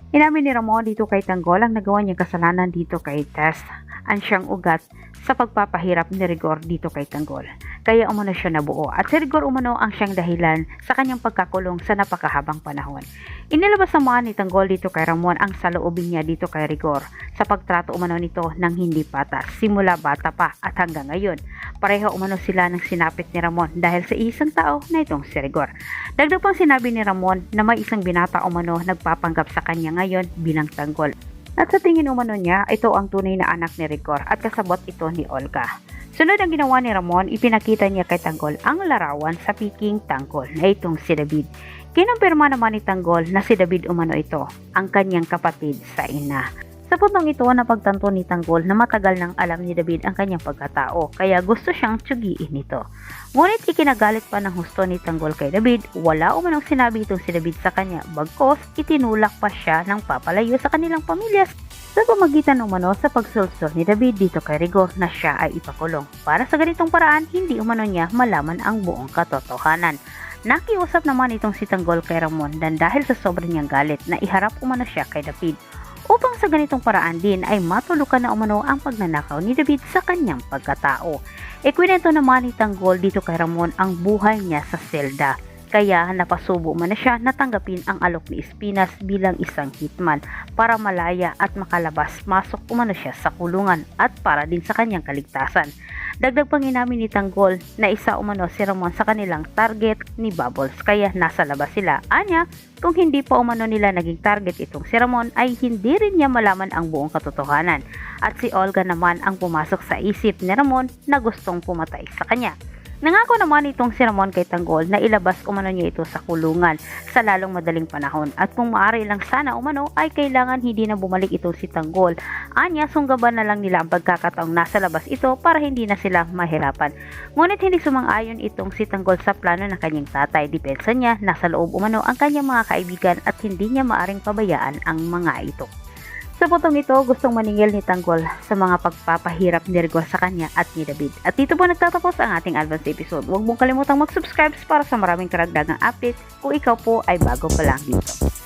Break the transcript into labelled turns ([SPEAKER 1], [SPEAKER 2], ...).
[SPEAKER 1] Inamin ni Ramon dito kay Tanggol ang nagawa niyang kasalanan dito kay Tess, ang siyang ugat sa pagpapahirap ni Rigor dito kay Tanggol. Kaya umano siya nabuo at si Rigor umano ang siyang dahilan sa kanyang pagkakulong sa napakahabang panahon. Inilabas naman ni Tanggol dito kay Ramon ang saloobin niya dito kay Rigor sa pagtrato umano nito ng hindi patas simula bata pa at hanggang ngayon. Pareho umano sila ng sinapit ni Ramon dahil sa isang tao na itong si Rigor. Dagdag pang sinabi ni Ramon na may isang binata umano nagpapanggap sa kanya ngayon bilang Tanggol. At sa tingin umano niya, ito ang tunay na anak ni Rigor at kasabot ito ni Olga. Sunod ang ginawa ni Ramon, ipinakita niya kay Tanggol ang larawan sa piking Tanggol na itong si David. Kinumpirma naman ni Tanggol na si David umano ito, ang kanyang kapatid sa ina. Sa puntong ito, napagtanto ni Tanggol na matagal nang alam ni David ang kanyang pagkatao, kaya gusto siyang tsugiin ito. Ngunit ikinagalit pa ng husto ni Tanggol kay David, wala umanong sinabi itong si David sa kanya, bagkos itinulak pa siya ng papalayo sa kanilang pamilya sa pamagitan umano sa pagsulsol ni David dito kay Rigor na siya ay ipakulong. Para sa ganitong paraan, hindi umano niya malaman ang buong katotohanan. Nakiusap naman itong si Tanggol kay Ramon dan dahil sa sobrang niyang galit na iharap umano siya kay David. Upang sa ganitong paraan din ay matulukan na umano ang pagnanakaw ni David sa kanyang pagkatao. Ikwinento naman ni Tanggol dito kay Ramon ang buhay niya sa selda. Kaya napasubo man na siya na tanggapin ang alok ni Espinas bilang isang hitman para malaya at makalabas-masok umano siya sa kulungan at para din sa kanyang kaligtasan. Dagdag pang inamin ni Tanggol na isa umano si Ramon sa kanilang target ni Bubbles kaya nasa labas sila. Anya, kung hindi pa umano nila naging target itong si Ramon ay hindi rin niya malaman ang buong katotohanan. At si Olga naman ang pumasok sa isip ni Ramon na gustong pumatay sa kanya. Nangako naman itong si Ramon kay Tanggol na ilabas umano niya ito sa kulungan sa lalong madaling panahon at kung maaari lang sana umano ay kailangan hindi na bumalik ito si Tanggol. Anya, sunggaban na lang nila ang pagkakataong nasa labas ito para hindi na sila mahirapan. Ngunit hindi sumang-ayon itong si Tanggol sa plano ng kanyang tatay. Depensa niya, nasa loob umano ang kanyang mga kaibigan at hindi niya maaring pabayaan ang mga ito. Sa puntong ito, gustong maningil ni Tanggol sa mga pagpapahirap ni Rigor sa kanya at ni David. At dito po nagtatapos ang ating advance episode. Huwag mong kalimutang mag-subscribe para sa maraming karagdagang update kung ikaw po ay bago pa lang dito.